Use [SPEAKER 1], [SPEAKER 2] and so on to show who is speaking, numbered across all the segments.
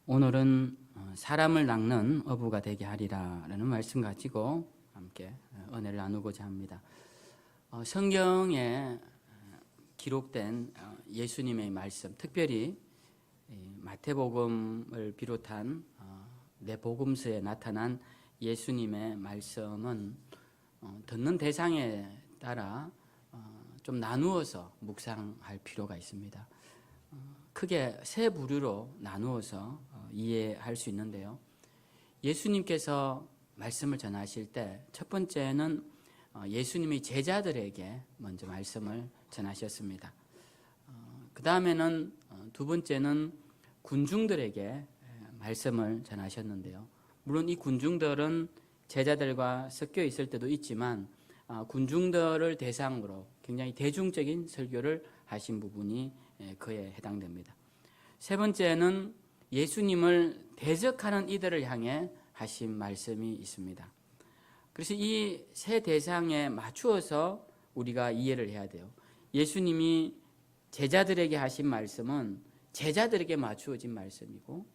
[SPEAKER 1] 오늘은 사람을 낚는 어부가 되게 하리라 라는 말씀 가지고 함께 은혜를 나누고자 합니다. 성경에 기록된 예수님의 말씀, 특별히 마태복음을 비롯한 네 복음서에 나타난 예수님의 말씀은 듣는 대상에 따라 좀 나누어서 묵상할 필요가 있습니다. 크게 세 부류로 나누어서 이해할 수 있는데요. 예수님께서 말씀을 전하실 때 첫 번째는 예수님의 제자들에게 먼저 말씀을 전하셨습니다. 그 다음에는 두 번째는 군중들에게 말씀을 전하셨는데요. 물론 이 군중들은 제자들과 섞여 있을 때도 있지만 군중들을 대상으로 굉장히 대중적인 설교를 하신 부분이 그에 해당됩니다. 세 번째는 예수님을 대적하는 이들을 향해 하신 말씀이 있습니다. 그래서 이 세 대상에 맞추어서 우리가 이해를 해야 돼요. 예수님이 제자들에게 하신 말씀은 제자들에게 맞추어진 말씀이고,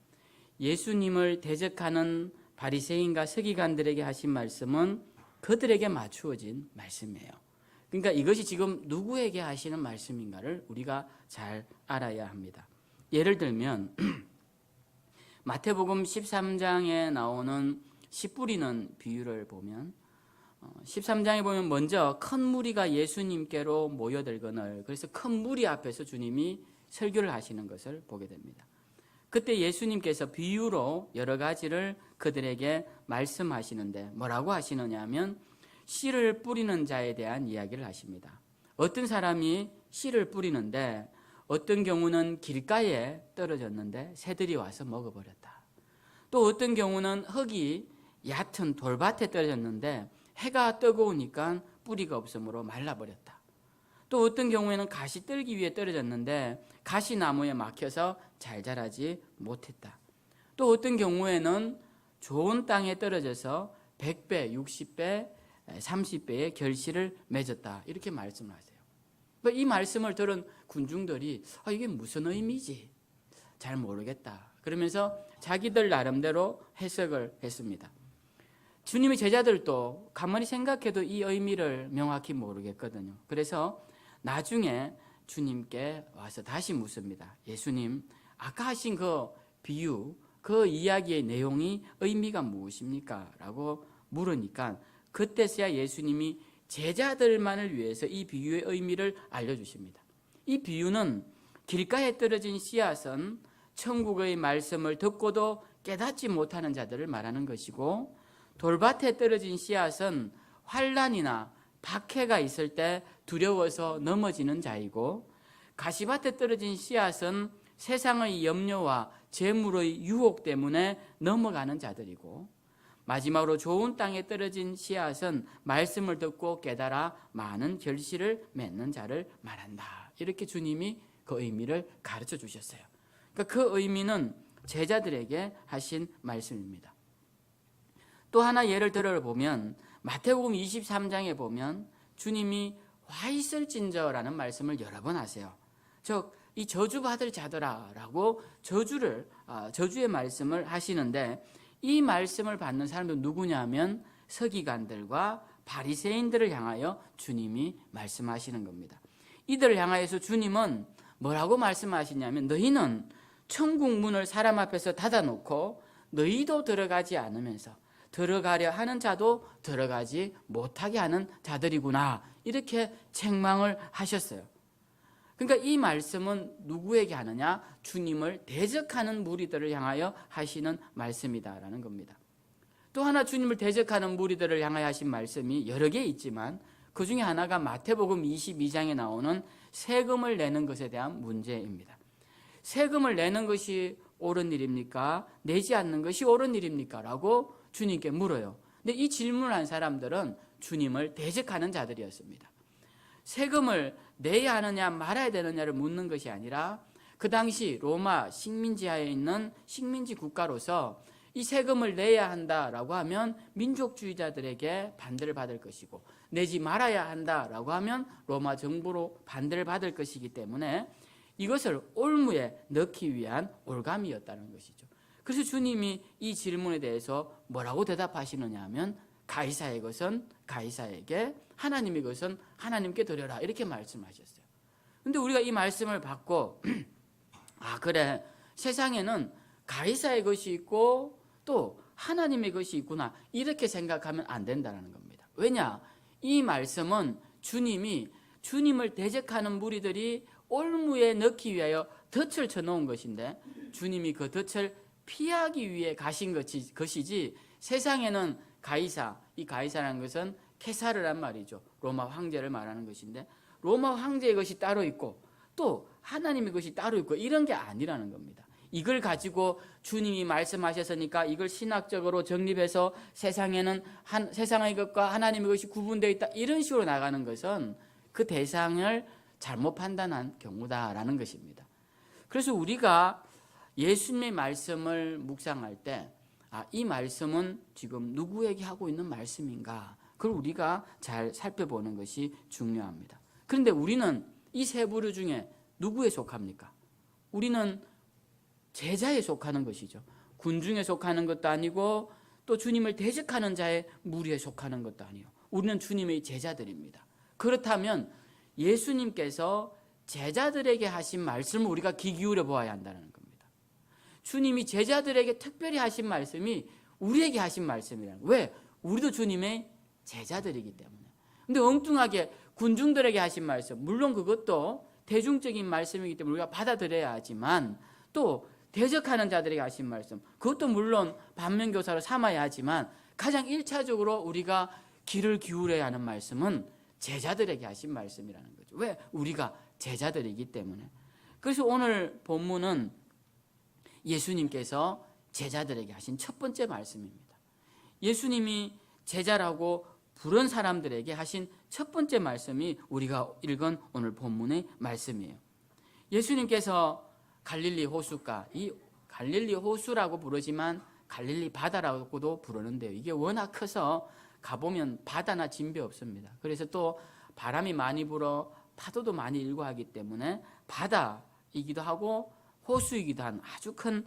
[SPEAKER 1] 예수님을 대적하는 바리새인과 서기관들에게 하신 말씀은 그들에게 맞추어진 말씀이에요. 그러니까 이것이 지금 누구에게 하시는 말씀인가를 우리가 잘 알아야 합니다. 예를 들면 마태복음 13장에 나오는 씨 뿌리는 비유를 보면 13장에 보면 먼저 큰 무리가 예수님께로 모여들거늘, 그래서 큰 무리 앞에서 주님이 설교를 하시는 것을 보게 됩니다. 그때 예수님께서 비유로 여러 가지를 그들에게 말씀하시는데 뭐라고 하시느냐 하면 씨를 뿌리는 자에 대한 이야기를 하십니다. 어떤 사람이 씨를 뿌리는데 어떤 경우는 길가에 떨어졌는데 새들이 와서 먹어버렸다. 또 어떤 경우는 흙이 얕은 돌밭에 떨어졌는데 해가 뜨거우니까 뿌리가 없으므로 말라버렸다. 또 어떤 경우에는 가시떨기 위에 떨어졌는데 가시나무에 막혀서 잘 자라지 못했다. 또 어떤 경우에는 좋은 땅에 떨어져서 100배, 60배, 30배의 결실을 맺었다. 이렇게 말씀을 하세요. 이 말씀을 들은 군중들이 이게 무슨 의미지? 잘 모르겠다. 그러면서 자기들 나름대로 해석을 했습니다. 주님의 제자들도 가만히 생각해도 이 의미를 명확히 모르겠거든요. 그래서 나중에 주님께 와서 다시 묻습니다. 예수님, 아까 하신 그 비유, 그 이야기의 내용이 의미가 무엇입니까? 라고 물으니까 그때서야 예수님이 제자들만을 위해서 이 비유의 의미를 알려주십니다. 이 비유는 길가에 떨어진 씨앗은 천국의 말씀을 듣고도 깨닫지 못하는 자들을 말하는 것이고, 돌밭에 떨어진 씨앗은 환난이나 박해가 있을 때 두려워서 넘어지는 자이고, 가시밭에 떨어진 씨앗은 세상의 염려와 재물의 유혹 때문에 넘어가는 자들이고, 마지막으로 좋은 땅에 떨어진 씨앗은 말씀을 듣고 깨달아 많은 결실을 맺는 자를 말한다. 이렇게 주님이 그 의미를 가르쳐 주셨어요. 그러니까 그 의미는 제자들에게 하신 말씀입니다. 또 하나 예를 들어보면 마태복음 23장에 보면 주님이 와 있을진저라는 말씀을 여러 번 하세요. 즉 이 저주받을 자들아 라고 저주의 말씀을 하시는데, 이 말씀을 받는 사람들은 누구냐 하면 서기관들과 바리새인들을 향하여 주님이 말씀하시는 겁니다. 이들을 향하여서 주님은 뭐라고 말씀하시냐면, 너희는 천국 문을 사람 앞에서 닫아놓고 너희도 들어가지 않으면서 들어가려 하는 자도 들어가지 못하게 하는 자들이구나, 이렇게 책망을 하셨어요. 그러니까 이 말씀은 누구에게 하느냐? 주님을 대적하는 무리들을 향하여 하시는 말씀이다라는 겁니다. 또 하나 주님을 대적하는 무리들을 향하여 하신 말씀이 여러 개 있지만 그 중에 하나가 마태복음 22장에 나오는 세금을 내는 것에 대한 문제입니다. 세금을 내는 것이 옳은 일입니까? 내지 않는 것이 옳은 일입니까? 라고 주님께 물어요. 근데 이 질문을 한 사람들은 주님을 대적하는 자들이었습니다. 세금을 내야 하느냐 말아야 되느냐를 묻는 것이 아니라, 그 당시 로마 식민지하에 있는 식민지 국가로서 이 세금을 내야 한다라고 하면 민족주의자들에게 반대를 받을 것이고, 내지 말아야 한다라고 하면 로마 정부로 반대를 받을 것이기 때문에 이것을 올무에 넣기 위한 올감이었다는 것이죠. 그래서 주님이 이 질문에 대해서 뭐라고 대답하시느냐 하면 가이사의 것은 가이사에게, 하나님의 것은 하나님께 드려라, 이렇게 말씀하셨어요. 근데 우리가 이 말씀을 받고 아, 그래, 세상에는 가이사의 것이 있고 또 하나님의 것이 있구나, 이렇게 생각하면 안 된다는 겁니다. 왜냐? 이 말씀은 주님이 주님을 대적하는 무리들이 올무에 넣기 위하여 덫을 쳐놓은 것인데, 주님이 그 덫을 피하기 위해 가신 것이지, 세상에는 가이사, 이 가이사라는 것은 케사르란 말이죠. 로마 황제를 말하는 것인데, 로마 황제의 것이 따로 있고 또 하나님의 것이 따로 있고 이런 게 아니라는 겁니다. 이걸 가지고 주님이 말씀하셨으니까 이걸 신학적으로 정립해서 세상에는 세상의 것과 하나님의 것이 구분되어 있다, 이런 식으로 나가는 것은 그 대상을 잘못 판단한 경우다라는 것입니다. 그래서 우리가 예수님의 말씀을 묵상할 때 이 말씀은 지금 누구에게 하고 있는 말씀인가, 그걸 우리가 잘 살펴보는 것이 중요합니다. 그런데 우리는 이 세 부류 중에 누구에 속합니까? 우리는 제자에 속하는 것이죠. 군중에 속하는 것도 아니고 또 주님을 대적하는 자의 무리에 속하는 것도 아니요. 우리는 주님의 제자들입니다. 그렇다면 예수님께서 제자들에게 하신 말씀을 우리가 귀 기울여 보아야 한다는 겁니다. 주님이 제자들에게 특별히 하신 말씀이 우리에게 하신 말씀이라는 거예요. 왜? 우리도 주님의 제자들이기 때문에. 근데 엉뚱하게 군중들에게 하신 말씀, 물론 그것도 대중적인 말씀이기 때문에 우리가 받아들여야 하지만, 또 대적하는 자들에게 하신 말씀, 그것도 물론 반면교사로 삼아야 하지만, 가장 1차적으로 우리가 귀를 기울여야 하는 말씀은 제자들에게 하신 말씀이라는 거죠. 왜? 우리가 제자들이기 때문에. 그래서 오늘 본문은 예수님께서 제자들에게 하신 첫 번째 말씀입니다. 예수님이 제자라고 부른 사람들에게 하신 첫 번째 말씀이 우리가 읽은 오늘 본문의 말씀이에요. 예수님께서 갈릴리 호숫가, 이 갈릴리 호수라고 부르지만 갈릴리 바다라고도 부르는데요. 이게 워낙 커서 가보면 바다나 진배 없습니다. 그래서 또 바람이 많이 불어 파도도 많이 일고 하기 때문에 바다이기도 하고 호수이기도 한 아주 큰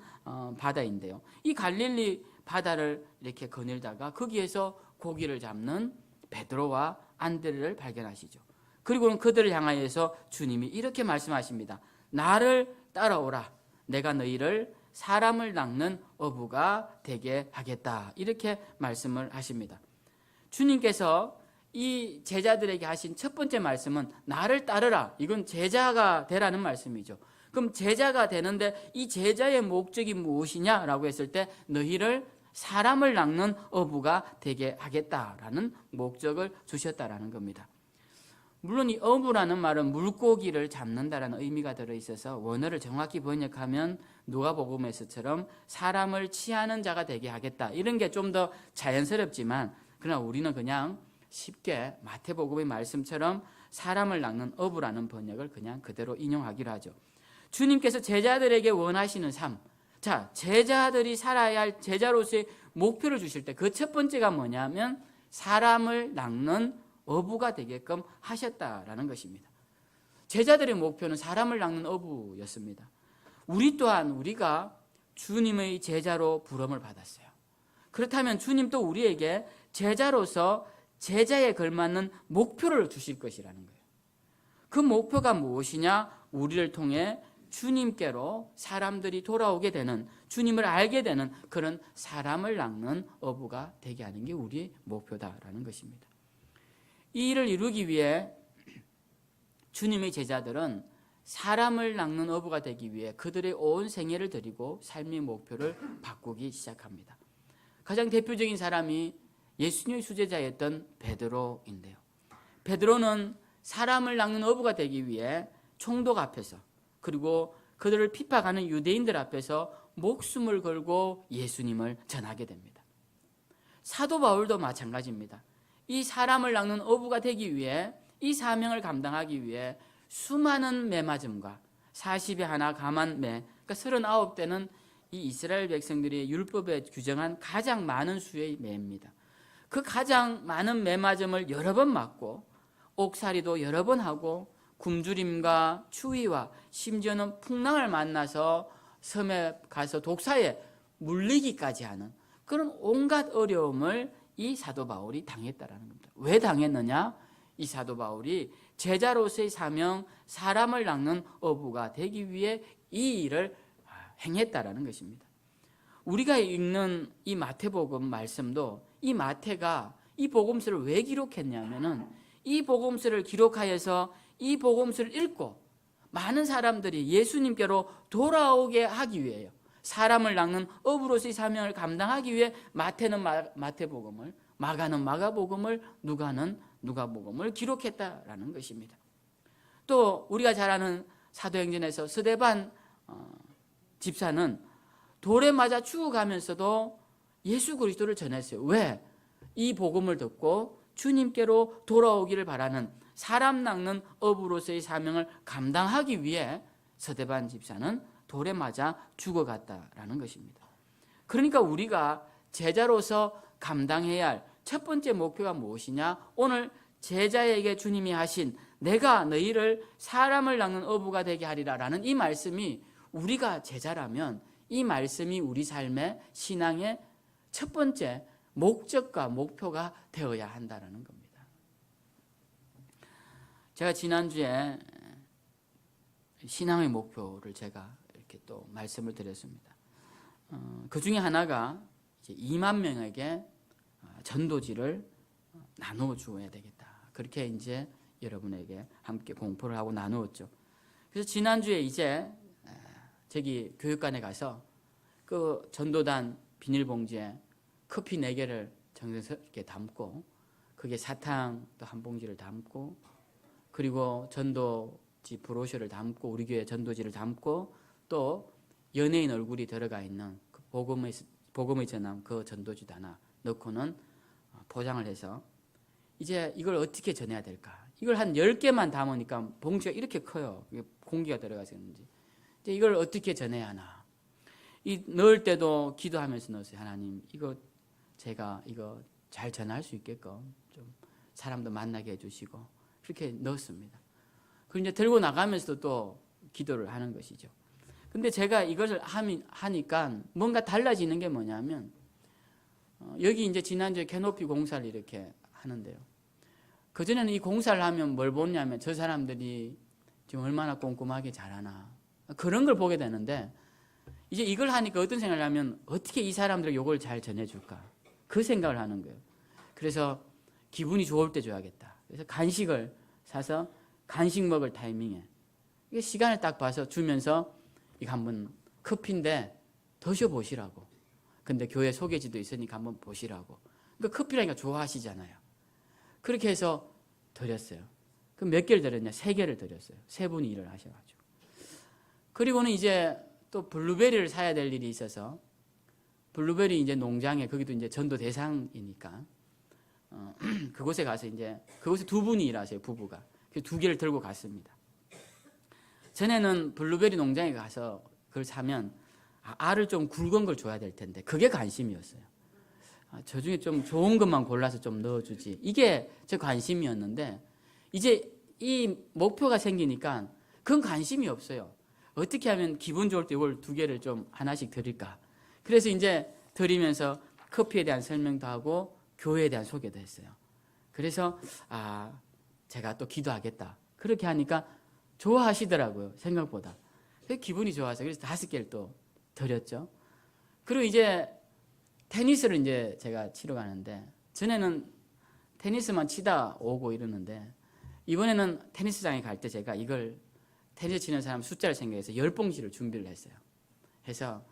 [SPEAKER 1] 바다인데요. 이 갈릴리 바다를 이렇게 거닐다가 거기에서 고기를 잡는 베드로와 안드레를 발견하시죠. 그리고는 그들을 향하여서 주님이 이렇게 말씀하십니다. 나를 따라오라. 내가 너희를 사람을 낚는 어부가 되게 하겠다. 이렇게 말씀을 하십니다. 주님께서 이 제자들에게 하신 첫 번째 말씀은 나를 따르라. 이건 제자가 되라는 말씀이죠. 그럼 제자가 되는데 이 제자의 목적이 무엇이냐라고 했을 때 너희를 사람을 낚는 어부가 되게 하겠다라는 목적을 주셨다라는 겁니다. 물론 이 어부라는 말은 물고기를 잡는다라는 의미가 들어있어서 원어를 정확히 번역하면 누가복음에서처럼 사람을 취하는 자가 되게 하겠다, 이런 게 좀 더 자연스럽지만, 그러나 우리는 그냥 쉽게 마태복음의 말씀처럼 사람을 낚는 어부라는 번역을 그냥 그대로 인용하기로 하죠. 주님께서 제자들에게 원하시는 삶, 자, 제자들이 살아야 할 제자로서의 목표를 주실 때 그 첫 번째가 뭐냐면 사람을 낚는 어부가 되게끔 하셨다라는 것입니다. 제자들의 목표는 사람을 낚는 어부였습니다. 우리 또한 우리가 주님의 제자로 부름을 받았어요. 그렇다면 주님도 우리에게 제자로서 제자에 걸맞는 목표를 주실 것이라는 거예요. 그 목표가 무엇이냐? 우리를 통해 주님께로 사람들이 돌아오게 되는, 주님을 알게 되는 그런 사람을 낚는 어부가 되게 하는 게 우리의 목표다라는 것입니다. 이 일을 이루기 위해 주님의 제자들은 사람을 낚는 어부가 되기 위해 그들의 온 생애를 드리고 삶의 목표를 바꾸기 시작합니다. 가장 대표적인 사람이 예수님의 수제자였던 베드로인데요. 베드로는 사람을 낚는 어부가 되기 위해 총독 앞에서, 그리고 그들을 핍박하는 유대인들 앞에서 목숨을 걸고 예수님을 전하게 됩니다. 사도 바울도 마찬가지입니다. 이 사람을 낚는 어부가 되기 위해, 이 사명을 감당하기 위해 수많은 매맞음과 40에 하나 감한 매, 그러니까 39대는 이 이스라엘 백성들이 율법에 규정한 가장 많은 수의 매입니다. 그 가장 많은 매맞음을 여러 번 맞고 옥살이도 여러 번 하고 굶주림과 추위와 심지어는 풍랑을 만나서 섬에 가서 독사에 물리기까지 하는 그런 온갖 어려움을 이 사도 바울이 당했다라는 겁니다. 왜 당했느냐? 이 사도 바울이 제자로서의 사명, 사람을 낚는 어부가 되기 위해 이 일을 행했다라는 것입니다. 우리가 읽는 이 마태복음 말씀도 이 마태가 이 복음서를 왜 기록했냐면은 이 복음서를 기록하여서 이 복음서를 읽고 많은 사람들이 예수님께로 돌아오게 하기 위해요. 사람을 낚는 어부로서의 사명을 감당하기 위해 마태는 마태복음을, 마가는 마가복음을, 누가는 누가복음을 기록했다라는 것입니다. 또 우리가 잘 아는 사도행전에서 스데반 집사는 돌에 맞아 죽어가면서도 예수 그리스도를 전했어요. 왜? 이 복음을 듣고 주님께로 돌아오기를 바라는 사람 낚는 어부로서의 사명을 감당하기 위해 스데반 집사는 돌에 맞아 죽어갔다라는 것입니다. 그러니까 우리가 제자로서 감당해야 할 첫 번째 목표가 무엇이냐? 오늘 제자에게 주님이 하신 내가 너희를 사람을 낚는 어부가 되게 하리라 라는 이 말씀이 우리가 제자라면 이 말씀이 우리 삶의 신앙의 첫 번째 목적과 목표가 되어야 한다는 겁니다. 제가 지난주에 신앙의 목표를 제가 이렇게 또 말씀을 드렸습니다. 그 중에 하나가 이제 2만 명에게 전도지를 나누어 주어야 되겠다. 그렇게 이제 여러분에게 함께 공포를 하고 나누었죠. 그래서 지난주에 이제 저기 교육관에 가서 그 전도단 비닐봉지에 커피 4개를 정성스럽게 담고 그게 사탕도 한 봉지를 담고 그리고 전도지 브로셔를 담고 우리 교회 전도지를 담고 또 연예인 얼굴이 들어가 있는 그 복음의 전함 그 전도지도 하나 넣고는 포장을 해서 이제 이걸 어떻게 전해야 될까? 이걸 한 10개만 담으니까 봉지가 이렇게 커요. 공기가 들어가서 그런지. 이제 이걸 어떻게 전해야 하나? 이 넣을 때도 기도하면서 넣었어요. 하나님, 제가 이거 잘 전할 수 있게끔 좀 사람도 만나게 해주시고 그렇게 넣었습니다. 그리고 이제 들고 나가면서도 또 기도를 하는 것이죠. 근데 제가 이것을 하니까 뭔가 달라지는 게 뭐냐면 여기 이제 지난주에 캐노피 공사를 이렇게 하는데요. 그전에는 이 공사를 하면 뭘 보냐면 저 사람들이 지금 얼마나 꼼꼼하게 잘하나 그런 걸 보게 되는데 이제 이걸 하니까 어떤 생각을 하면 어떻게 이 사람들에게 이걸 잘 전해줄까 그 생각을 하는 거예요. 그래서 기분이 좋을 때 줘야겠다. 그래서 간식을 사서 간식 먹을 타이밍에 이게 시간을 딱 봐서 주면서 이거 한번 커피인데 드셔보시라고. 근데 교회 소개지도 있으니까 한번 보시라고. 그러니까 커피라니까 좋아하시잖아요. 그렇게 해서 드렸어요. 그럼 몇 개를 드렸냐? 3개를 드렸어요. 3분이 일을 하셔가지고. 그리고는 이제 또 블루베리를 사야 될 일이 있어서 블루베리 이제 농장에 거기도 이제 전도 대상이니까 그곳에 가서 이제 그곳에 2분이 일하세요. 부부가. 그 2개를 들고 갔습니다. 전에는 블루베리 농장에 가서 그걸 사면 알을 좀 굵은 걸 줘야 될 텐데 그게 관심이었어요. 저 중에 좀 좋은 것만 골라서 좀 넣어주지. 이게 제 관심이었는데 이제 이 목표가 생기니까 그건 관심이 없어요. 어떻게 하면 기분 좋을 때 이걸 2개를 좀 하나씩 드릴까. 그래서 이제 드리면서 커피에 대한 설명도 하고 교회에 대한 소개도 했어요. 그래서 제가 또 기도하겠다. 그렇게 하니까 좋아하시더라고요. 생각보다. 그래서 기분이 좋아서 그래서 5개를 또 드렸죠. 그리고 이제 테니스를 이제 제가 치러 가는데 전에는 테니스만 치다 오고 이러는데 이번에는 테니스장에 갈 때 제가 이걸 테니스 치는 사람 숫자를 생각해서 10봉지를 준비를 했어요. 해서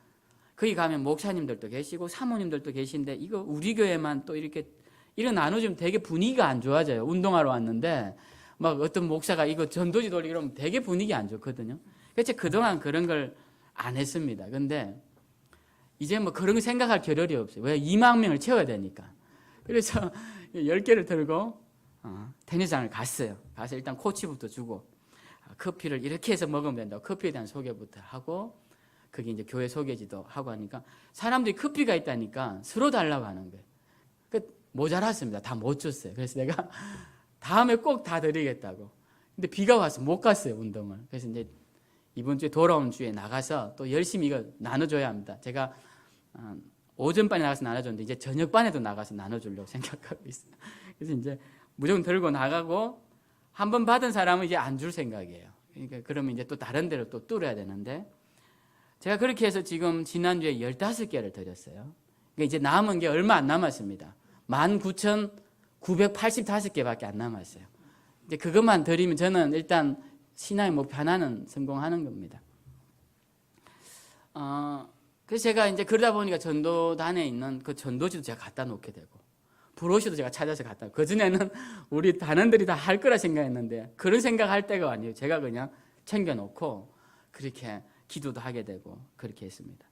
[SPEAKER 1] 거기 가면 목사님들도 계시고 사모님들도 계신데 이거 우리 교회만 또 이렇게 나눠주면 되게 분위기가 안 좋아져요. 운동하러 왔는데 막 어떤 목사가 이거 전도지 돌리고 이러면 되게 분위기 안 좋거든요. 그래서 그동안 그런 걸 안 했습니다. 근데 이제 뭐 그런 거 생각할 겨를이 없어요. 왜? 2만 명을 채워야 되니까. 그래서 10개를 들고 테니스장을 갔어요. 가서 일단 코치부터 주고 커피를 이렇게 해서 먹으면 된다고 커피에 대한 소개부터 하고 거기 이제 교회 소개지도 하고 하니까 사람들이 커피가 있다니까 서로 달라고 하는 거예요. 모자랐습니다. 다 못 줬어요. 그래서 내가 다음에 꼭 다 드리겠다고. 근데 비가 와서 못 갔어요, 운동을. 그래서 이제 이번 주에 돌아온 주에 나가서 또 열심히 이거 나눠줘야 합니다. 제가 오전반에 나가서 나눠줬는데 이제 저녁반에도 나가서 나눠주려고 생각하고 있어요. 그래서 이제 무조건 들고 나가고 한 번 받은 사람은 이제 안 줄 생각이에요. 그러니까 그러면 이제 또 다른 데로 또 뚫어야 되는데 제가 그렇게 해서 지금 지난주에 15개를 드렸어요. 그러니까 이제 남은 게 얼마 안 남았습니다. 19,985개밖에 안 남았어요. 이제 그것만 드리면 저는 일단 신앙의 목표 하나는 성공하는 겁니다. 그래서 제가 이제 그러다 보니까 전도단에 있는 그 전도지도 제가 갖다 놓게 되고 브로셔도 제가 찾아서 갖다 놓고 그전에는 우리 단원들이 다 할 거라 생각했는데 그런 생각할 때가 아니에요. 제가 그냥 챙겨놓고 그렇게 기도도 하게 되고 그렇게 했습니다.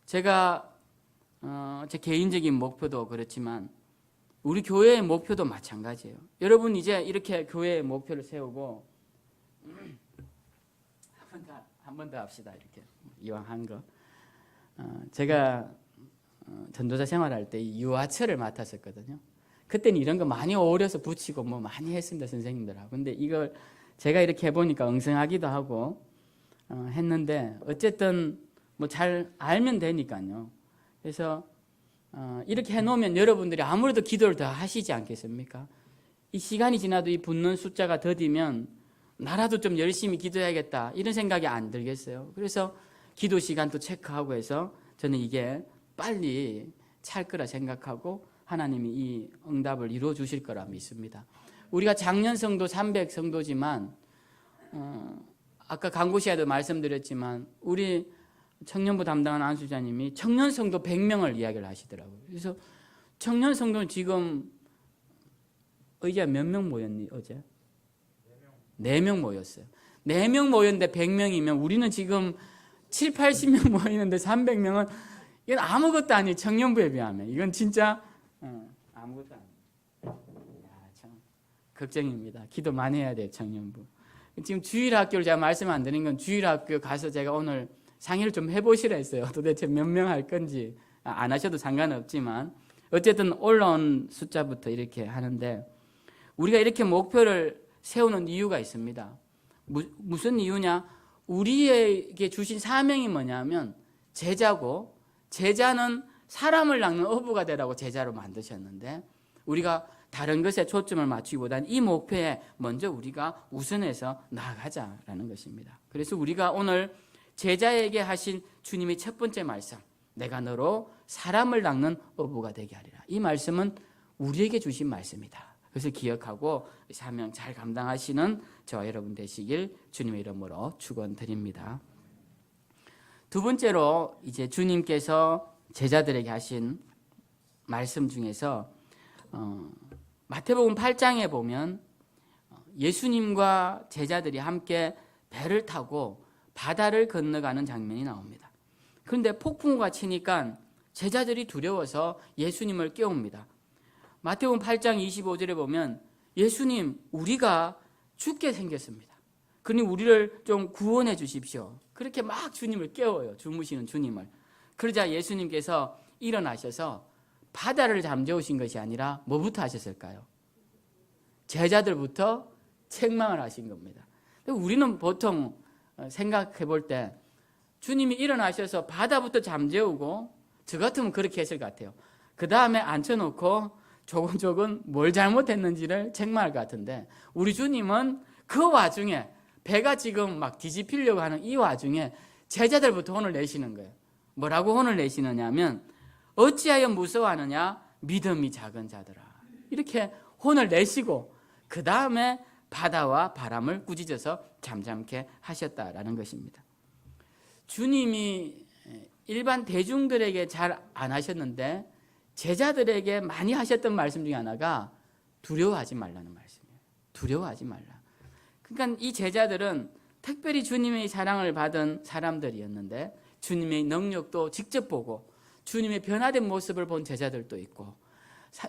[SPEAKER 1] 제가 제 개인적인 목표도 그렇지만 우리 교회의 목표도 마찬가지예요. 여러분 이제 이렇게 교회의 목표를 세우고 한 번 더 합시다. 이렇게 이왕 한 거. 제가 전도자 생활할 때 유아처를 맡았었거든요. 그때는 이런 거 많이 어려서 붙이고 뭐 많이 했습니다. 선생님들하고. 근데 이걸 제가 이렇게 해보니까 엉성하기도 하고 했는데 어쨌든 뭐 잘 알면 되니까요. 그래서 이렇게 해놓으면 여러분들이 아무래도 기도를 더 하시지 않겠습니까? 이 시간이 지나도 이 붙는 숫자가 더디면 나라도 좀 열심히 기도해야겠다 이런 생각이 안 들겠어요. 그래서 기도 시간도 체크하고 해서 저는 이게 빨리 찰 거라 생각하고 하나님이 이 응답을 이루어 주실 거라 믿습니다. 우리가 작년 성도 300성도지만 아까 강구시에도 말씀드렸지만 우리 청년부 담당한 안수자님이 청년 성도 100명을 이야기를 하시더라고요. 그래서 청년 성도는 지금 의자 몇 명 모였니 어제? 4명 모였어요. 4명 모였는데 100명이면 우리는 지금 7, 80명 모이는데 300명은 이건 아무것도 아니에요. 청년부에 비하면. 이건 진짜 아무것도 아니에요. 참 걱정입니다. 기도 많이 해야 돼요. 청년부. 지금 주일학교를 제가 말씀 안 드린 건 주일학교 가서 제가 오늘 상의를 좀 해보시라 했어요. 도대체 몇 명 할 건지. 안 하셔도 상관없지만 어쨌든 올라온 숫자부터 이렇게 하는데 우리가 이렇게 목표를 세우는 이유가 있습니다. 무슨 이유냐? 우리에게 주신 사명이 뭐냐면 제자고 제자는 사람을 낚는 어부가 되라고 제자로 만드셨는데 우리가 다른 것에 초점을 맞추기보다는 이 목표에 먼저 우리가 우선해서 나아가자라는 것입니다. 그래서 우리가 오늘 제자에게 하신 주님의 첫 번째 말씀 내가 너로 사람을 낚는 어부가 되게 하리라. 이 말씀은 우리에게 주신 말씀이다. 그것을 기억하고 사명 잘 감당하시는 저와 여러분 되시길 주님의 이름으로 축원드립니다. 두 번째로 이제 주님께서 제자들에게 하신 말씀 중에서 마태복음 8장에 보면 예수님과 제자들이 함께 배를 타고 바다를 건너가는 장면이 나옵니다. 그런데 폭풍우가 치니까 제자들이 두려워서 예수님을 깨웁니다. 마태복음 8장 25절에 보면 예수님 우리가 죽게 생겼습니다. 그러니 우리를 좀 구원해 주십시오. 그렇게 막 주님을 깨워요. 주무시는 주님을. 그러자 예수님께서 일어나셔서 바다를 잠재우신 것이 아니라 뭐부터 하셨을까요? 제자들부터 책망을 하신 겁니다. 우리는 보통 생각해 볼 때 주님이 일어나셔서 바다부터 잠재우고 저 같으면 그렇게 했을 것 같아요. 그 다음에 앉혀놓고 조금 뭘 잘못했는지를 책망할 것 같은데 우리 주님은 그 와중에 배가 지금 막 뒤집히려고 하는 이 와중에 제자들부터 혼을 내시는 거예요. 뭐라고 혼을 내시느냐면 어찌하여 무서워하느냐 믿음이 작은 자들아 이렇게 혼을 내시고 그 다음에 바다와 바람을 꾸짖어서 잠잠케 하셨다라는 것입니다. 주님이 일반 대중들에게 잘 안 하셨는데 제자들에게 많이 하셨던 말씀 중에 하나가 두려워하지 말라는 말씀이에요. 두려워하지 말라. 그러니까 이 제자들은 특별히 주님의 사랑을 받은 사람들이었는데 주님의 능력도 직접 보고 주님의 변화된 모습을 본 제자들도 있고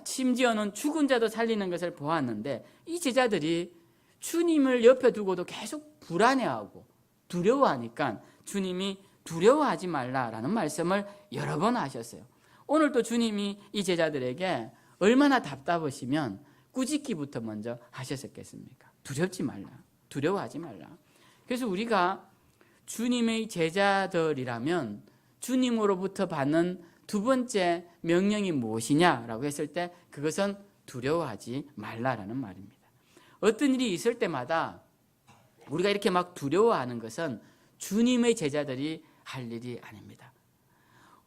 [SPEAKER 1] 심지어는 죽은 자도 살리는 것을 보았는데 이 제자들이 주님을 옆에 두고도 계속 불안해하고 두려워하니까 주님이 두려워하지 말라라는 말씀을 여러 번 하셨어요. 오늘 또 주님이 이 제자들에게 얼마나 답답하시면 꾸짖기부터 먼저 하셨겠습니까? 두렵지 말라. 두려워하지 말라. 그래서 우리가 주님의 제자들이라면 주님으로부터 받는 두 번째 명령이 무엇이냐라고 했을 때 그것은 두려워하지 말라라는 말입니다. 어떤 일이 있을 때마다 우리가 이렇게 막 두려워하는 것은 주님의 제자들이 할 일이 아닙니다.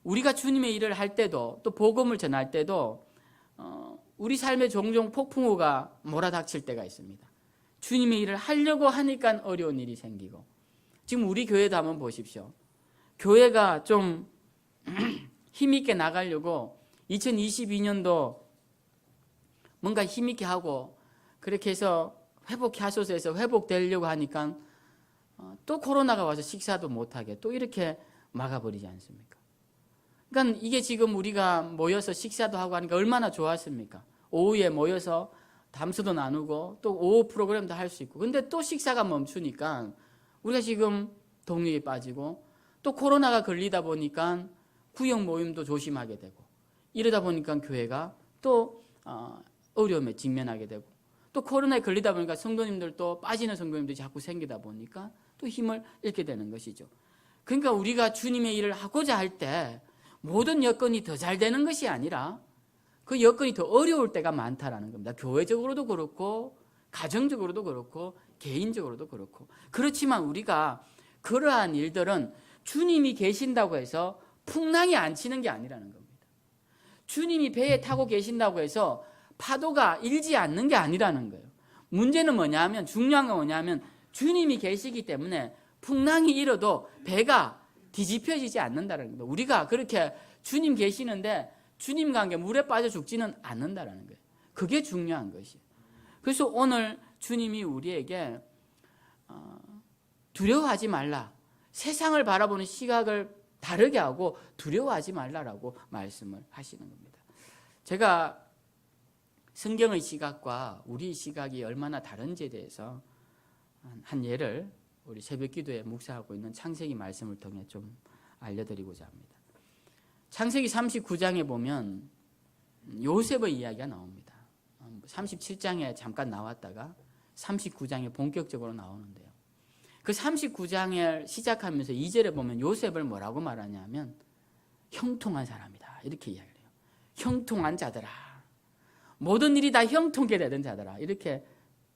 [SPEAKER 1] 우리가 주님의 일을 할 때도 또 복음을 전할 때도 우리 삶에 종종 폭풍우가 몰아닥칠 때가 있습니다. 주님의 일을 하려고 하니까 어려운 일이 생기고, 지금 우리 교회도 한번 보십시오. 교회가 좀 힘있게 나가려고 2022년도 뭔가 힘있게 하고 그렇게 해서 회복하소서 해서 회복되려고 하니까 또 코로나가 와서 식사도 못하게 또 이렇게 막아버리지 않습니까? 그러니까 이게 지금 우리가 모여서 식사도 하고 하니까 얼마나 좋았습니까? 오후에 모여서 담소도 나누고 또 오후 프로그램도 할 수 있고, 근데 또 식사가 멈추니까 우리가 지금 동력이 빠지고 또 코로나가 걸리다 보니까 구역 모임도 조심하게 되고, 이러다 보니까 교회가 또 어려움에 직면하게 되고, 또 코로나에 걸리다 보니까 성도님들도 빠지는 성도님들이 자꾸 생기다 보니까 또 힘을 잃게 되는 것이죠. 그러니까 우리가 주님의 일을 하고자 할 때 모든 여건이 더 잘 되는 것이 아니라 그 여건이 더 어려울 때가 많다라는 겁니다. 교회적으로도 그렇고 가정적으로도 그렇고 개인적으로도 그렇고. 그렇지만 우리가 그러한 일들은 주님이 계신다고 해서 풍랑이 안 치는 게 아니라는 겁니다. 주님이 배에 타고 계신다고 해서 파도가 일지 않는 게 아니라는 거예요. 문제는 뭐냐면, 중요한 건 뭐냐면 주님이 계시기 때문에 풍랑이 일어도 배가 뒤집혀지지 않는다는 겁니다. 우리가 그렇게 주님 계시는데 주님과 함께 물에 빠져 죽지는 않는다는 거예요. 그게 중요한 것이에요. 그래서 오늘 주님이 우리에게 두려워하지 말라, 세상을 바라보는 시각을 다르게 하고 두려워하지 말라라고 말씀을 하시는 겁니다. 제가 성경의 시각과 우리 시각이 얼마나 다른지에 대해서 한 예를 우리 새벽기도에 묵상하고 있는 창세기 말씀을 통해 좀 알려드리고자 합니다. 창세기 39장에 보면 요셉의 이야기가 나옵니다. 37장에 잠깐 나왔다가 39장에 본격적으로 나오는데요. 그 39장을 시작하면서 2절에 보면 요셉을 뭐라고 말하냐면 형통한 사람이다, 이렇게 이야기를 해요. 형통한 자들아, 모든 일이 다 형통하게 되던 자들아, 이렇게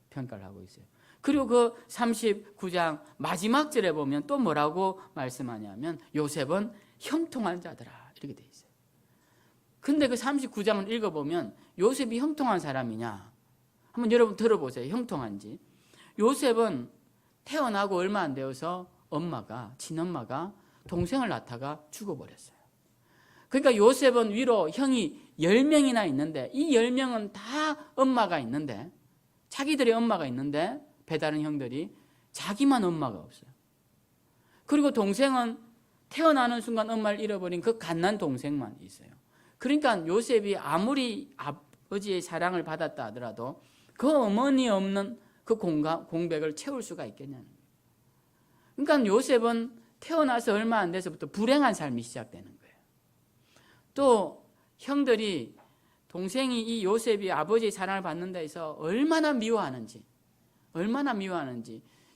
[SPEAKER 1] 평가를 하고 있어요. 그리고 그 39장 마지막 절에 보면 또 뭐라고 말씀하냐면 요셉은 형통한 자들아, 이렇게 돼 있어요. 근데 그 39장을 읽어보면 요셉이 형통한 사람이냐, 한번 여러분 들어보세요. 형통한지. 요셉은 태어나고 얼마 안 되어서 친엄마가 동생을 낳다가 죽어버렸어요. 그러니까 요셉은 위로 형이 10명이나 있는데 이 10명은 다 엄마가 있는데, 자기들의 엄마가 있는데 배다른 형들이 자기만 엄마가 없어요. 그리고 동생은 태어나는 순간 엄마를 잃어버린 그 갓난 동생만 있어요. 그러니까 요셉이 아무리 아버지의 사랑을 받았다 하더라도 그 어머니 없는 그 공백을 채울 수가 있겠냐는 거예요. 그러니까 요셉은 태어나서 얼마 안 돼서부터 불행한 삶이 시작되는 거예요. 또 형들이, 동생이 이 요셉이 아버지의 사랑을 받는다 해서 얼마나 미워하는지,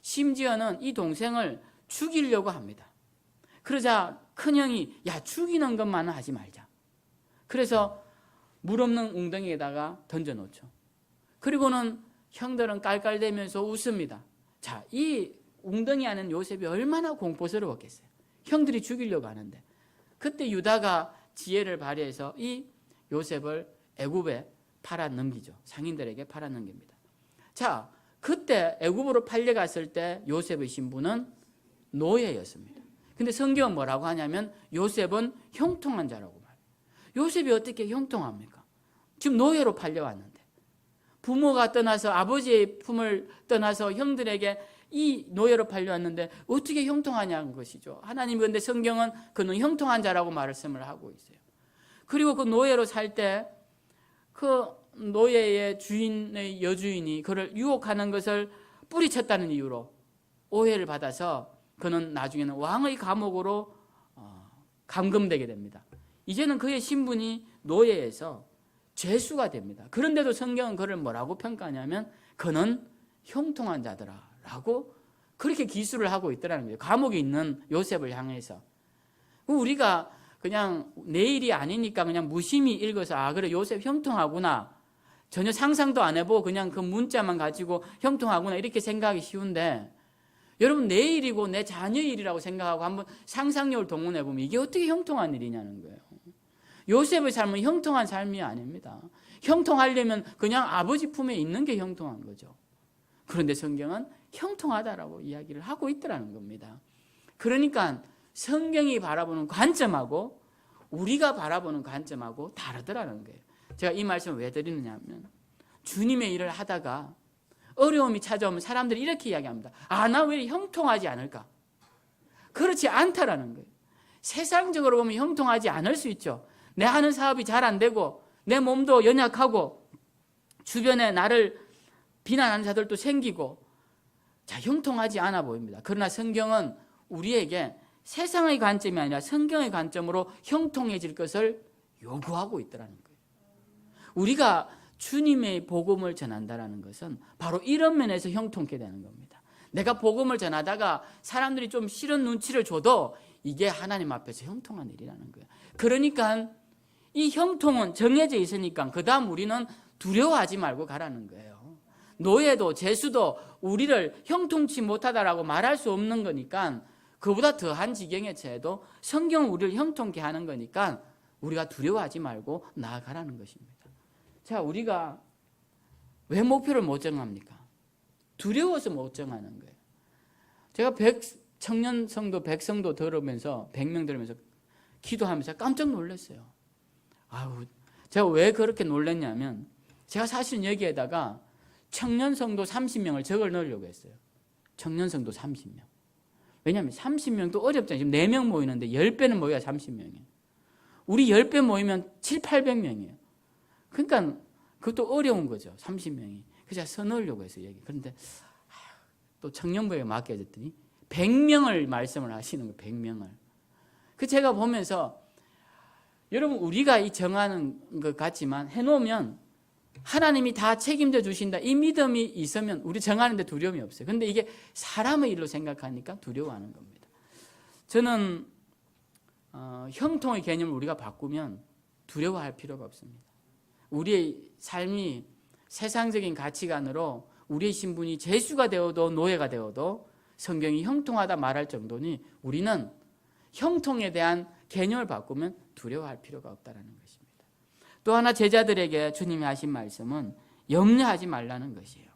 [SPEAKER 1] 심지어는 이 동생을 죽이려고 합니다. 그러자 큰형이 야, 죽이는 것만은 하지 말자. 그래서 물 없는 웅덩이에다가 던져놓죠. 그리고는 형들은 깔깔대면서 웃습니다. 자, 이 웅덩이 안은 요셉이 얼마나 공포스러웠겠어요. 형들이 죽이려고 하는데. 그때 유다가 지혜를 발휘해서 이 요셉을 애굽에 팔아넘기죠. 상인들에게 팔아넘깁니다. 자, 그때 애굽으로 팔려갔을 때 요셉의 신분은 노예였습니다. 근데 성경은 뭐라고 하냐면 요셉은 형통한 자라고 말해요. 요셉이 어떻게 형통합니까? 지금 노예로 팔려왔는데, 부모가 떠나서 아버지의 품을 떠나서 형들에게 이 노예로 팔려왔는데 어떻게 형통하냐는 것이죠. 하나님, 그런데 성경은 그는 형통한 자라고 말씀을 하고 있어요. 그리고 그 노예로 살 때 그 노예의 주인의 여주인이 그를 유혹하는 것을 뿌리쳤다는 이유로 오해를 받아서 그는 나중에는 왕의 감옥으로 감금되게 됩니다. 이제는 그의 신분이 노예에서 죄수가 됩니다. 그런데도 성경은 그를 뭐라고 평가하냐면 그는 형통한 자더라 라고 그렇게 기술을 하고 있더라는 거예요. 감옥에 있는 요셉을 향해서. 우리가 그냥 내일이 아니니까 그냥 무심히 읽어서 그래 요셉 형통하구나, 전혀 상상도 안 해보고 그냥 그 문자만 가지고 형통하구나 이렇게 생각하기 쉬운데, 여러분 내일이고 내 자녀 일이라고 생각하고 한번 상상력을 동원해 보면 이게 어떻게 형통한 일이냐는 거예요. 요셉의 삶은 형통한 삶이 아닙니다. 형통하려면 그냥 아버지 품에 있는 게 형통한 거죠. 그런데 성경은 형통하다라고 이야기를 하고 있더라는 겁니다. 그러니까 성경이 바라보는 관점하고 우리가 바라보는 관점하고 다르더라는 거예요. 제가 이 말씀을 왜 드리느냐 하면, 주님의 일을 하다가 어려움이 찾아오면 사람들이 이렇게 이야기합니다. 나 왜 형통하지 않을까? 그렇지 않다라는 거예요. 세상적으로 보면 형통하지 않을 수 있죠. 내 하는 사업이 잘 안 되고 내 몸도 연약하고 주변에 나를 비난하는 자들도 생기고, 자, 형통하지 않아 보입니다. 그러나 성경은 우리에게 세상의 관점이 아니라 성경의 관점으로 형통해질 것을 요구하고 있더라는 거예요. 우리가 주님의 복음을 전한다는 것은 바로 이런 면에서 형통케 되는 겁니다. 내가 복음을 전하다가 사람들이 좀 싫은 눈치를 줘도 이게 하나님 앞에서 형통한 일이라는 거예요. 그러니까 이 형통은 정해져 있으니까 그 다음 우리는 두려워하지 말고 가라는 거예요. 노예도 죄수도 우리를 형통치 못하다라고 말할 수 없는 거니까, 그보다 더한 지경에 처해도 성경은 우리를 형통케 하는 거니까 우리가 두려워하지 말고 나아가라는 것입니다. 자, 우리가 왜 목표를 못 정합니까? 두려워서 못 정하는 거예요. 제가 청년 성도 100성도 들으면서 100명 들으면서 기도하면서 깜짝 놀랐어요. 제가 왜 그렇게 놀랐냐면, 제가 사실 여기에다가 청년 성도 30명을 적어 넣으려고 했어요. 청년 성도 30명. 왜냐하면 30명도 어렵잖아요. 지금 4명 모이는데 10배는 모여야 30명이에요. 우리 10배 모이면 700~800명이에요. 그러니까 그것도 어려운 거죠. 30명이. 그래서 제가 써넣으려고 했어요. 여기. 그런데 또 청년부에 맡겨졌더니 100명을 말씀을 하시는 거예요. 100명을. 그 제가 보면서, 여러분 우리가 이 정하는 것 같지만 해놓으면 하나님이 다 책임져 주신다, 이 믿음이 있으면 우리 정하는데 두려움이 없어요. 그런데 이게 사람의 일로 생각하니까 두려워하는 겁니다. 저는 형통의 개념을 우리가 바꾸면 두려워할 필요가 없습니다. 우리의 삶이 세상적인 가치관으로 우리의 신분이 죄수가 되어도 노예가 되어도 성경이 형통하다 말할 정도니 우리는 형통에 대한 개념을 바꾸면 두려워할 필요가 없다는 것입니다. 또 하나 제자들에게 주님이 하신 말씀은 염려하지 말라는 것이에요.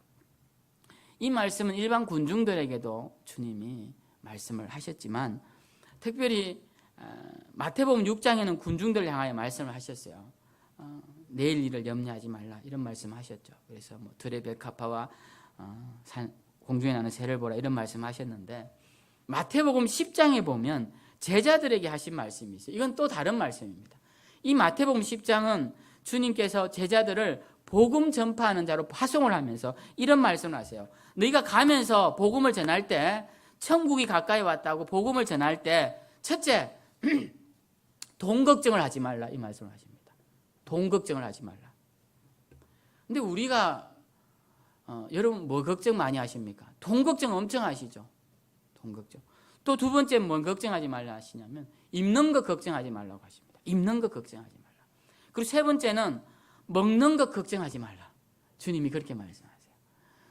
[SPEAKER 1] 이 말씀은 일반 군중들에게도 주님이 말씀을 하셨지만, 특별히 마태복음 6장에는 군중들을 향하여 말씀을 하셨어요. 내일 일을 염려하지 말라 이런 말씀하셨죠. 그래서 들의 백합화와 공중에 나는 새를 보라 이런 말씀하셨는데, 마태복음 10장에 보면 제자들에게 하신 말씀이 있어요. 이건 또 다른 말씀입니다. 이 마태복음 10장은 주님께서 제자들을 복음 전파하는 자로 파송을 하면서 이런 말씀을 하세요. 너희가 가면서 복음을 전할 때, 천국이 가까이 왔다고 복음을 전할 때, 첫째, 돈 걱정을 하지 말라 이 말씀을 하십니다. 돈 걱정을 하지 말라. 근데 우리가 여러분 뭐 걱정 많이 하십니까? 돈 걱정 엄청 하시죠. 돈 걱정. 또 두 번째 뭘 걱정하지 말라 하시냐면 입는 것 걱정하지 말라고 하십니다. 입는 것 걱정하지 말라. 그리고 세 번째는 먹는 것 걱정하지 말라. 주님이 그렇게 말씀하세요.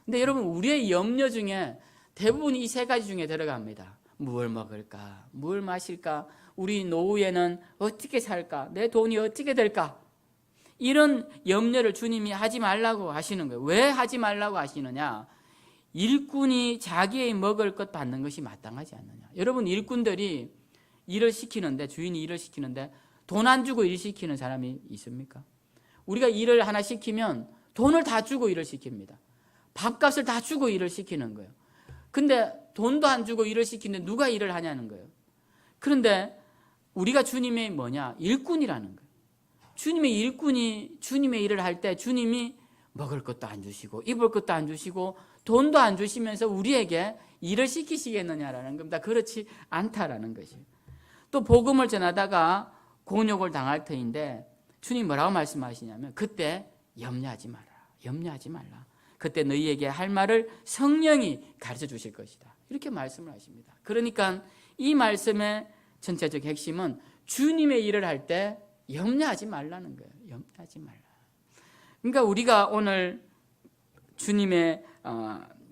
[SPEAKER 1] 근데 여러분 우리의 염려 중에 대부분이 이 세 가지 중에 들어갑니다. 뭘 먹을까? 뭘 마실까? 우리 노후에는 어떻게 살까? 내 돈이 어떻게 될까? 이런 염려를 주님이 하지 말라고 하시는 거예요. 왜 하지 말라고 하시느냐? 일꾼이 자기의 먹을 것 받는 것이 마땅하지 않느냐. 여러분 일꾼들이 일을 시키는데, 주인이 일을 시키는데 돈 안 주고 일 시키는 사람이 있습니까? 우리가 일을 하나 시키면 돈을 다 주고 일을 시킵니다. 밥값을 다 주고 일을 시키는 거예요. 근데 돈도 안 주고 일을 시키는데 누가 일을 하냐는 거예요. 그런데 우리가 주님의 뭐냐? 일꾼이라는 거예요. 주님의 일꾼이 주님의 일을 할 때 주님이 먹을 것도 안 주시고 입을 것도 안 주시고 돈도 안 주시면서 우리에게 일을 시키시겠느냐라는 겁니다. 그렇지 않다라는 것이에요. 또 복음을 전하다가 곤욕을 당할 터인데 주님 뭐라고 말씀하시냐면 그때 염려하지 마라. 염려하지 말라. 그때 너희에게 할 말을 성령이 가르쳐 주실 것이다. 이렇게 말씀을 하십니다. 그러니까 이 말씀에 전체적 핵심은 주님의 일을 할 때 염려하지 말라는 거예요. 염려하지 말라. 그러니까 우리가 오늘 주님의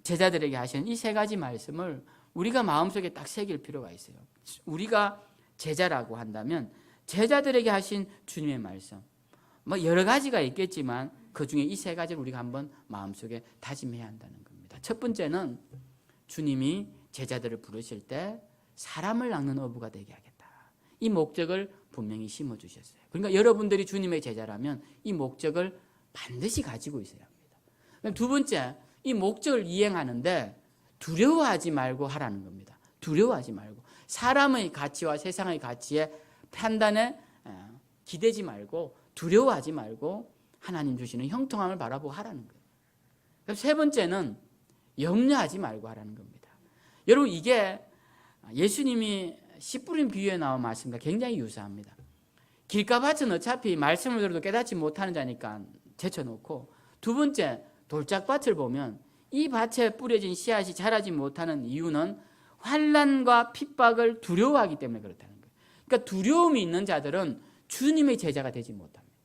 [SPEAKER 1] 제자들에게 하신 이 세 가지 말씀을 우리가 마음속에 딱 새길 필요가 있어요. 우리가 제자라고 한다면 제자들에게 하신 주님의 말씀, 뭐 여러 가지가 있겠지만 그 중에 이 세 가지를 우리가 한번 마음속에 다짐해야 한다는 겁니다. 첫 번째는 주님이 제자들을 부르실 때 사람을 낚는 어부가 되게 하겠다. 이 목적을 분명히 심어주셨어요. 그러니까 여러분들이 주님의 제자라면 이 목적을 반드시 가지고 있어야 합니다. 두 번째, 이 목적을 이행하는데 두려워하지 말고 하라는 겁니다. 두려워하지 말고 사람의 가치와 세상의 가치에 판단에 기대지 말고 두려워하지 말고 하나님 주시는 형통함을 바라보고 하라는 거예요. 그럼 세 번째는 염려하지 말고 하라는 겁니다. 여러분, 이게 예수님이 씨 뿌린 비유에 나온 말씀과 굉장히 유사합니다. 길가밭은 어차피 말씀을 들어도 깨닫지 못하는 자니까 제쳐놓고, 두 번째 돌짝밭을 보면 이 밭에 뿌려진 씨앗이 자라지 못하는 이유는 환난과 핍박을 두려워하기 때문에 그렇다는 거예요. 그러니까 두려움이 있는 자들은 주님의 제자가 되지 못합니다.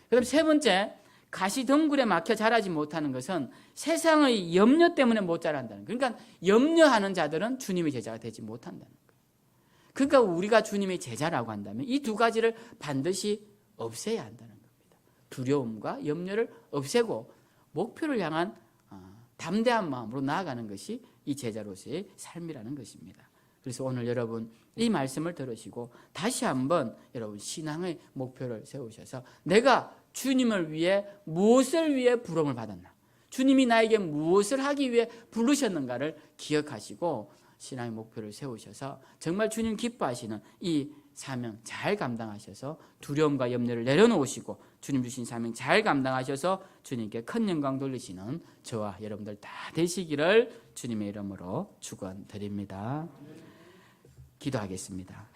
[SPEAKER 1] 그다음 세 번째, 가시덩굴에 막혀 자라지 못하는 것은 세상의 염려 때문에 못 자란다는 거예요. 그러니까 염려하는 자들은 주님의 제자가 되지 못한다는 거예요. 그러니까 우리가 주님의 제자라고 한다면 이 두 가지를 반드시 없애야 한다는 겁니다. 두려움과 염려를 없애고 목표를 향한 담대한 마음으로 나아가는 것이 이 제자로서의 삶이라는 것입니다. 그래서 오늘 여러분 이 말씀을 들으시고 다시 한번 여러분 신앙의 목표를 세우셔서 내가 주님을 위해 무엇을 위해 부름을 받았나, 주님이 나에게 무엇을 하기 위해 부르셨는가를 기억하시고 신앙의 목표를 세우셔서 정말 주님 기뻐하시는 이 사명 잘 감당하셔서 두려움과 염려를 내려놓으시고 주님 주신 사명 잘 감당하셔서 주님께 큰 영광 돌리시는 저와 여러분들 다 되시기를 주님의 이름으로 축원드립니다. 기도하겠습니다.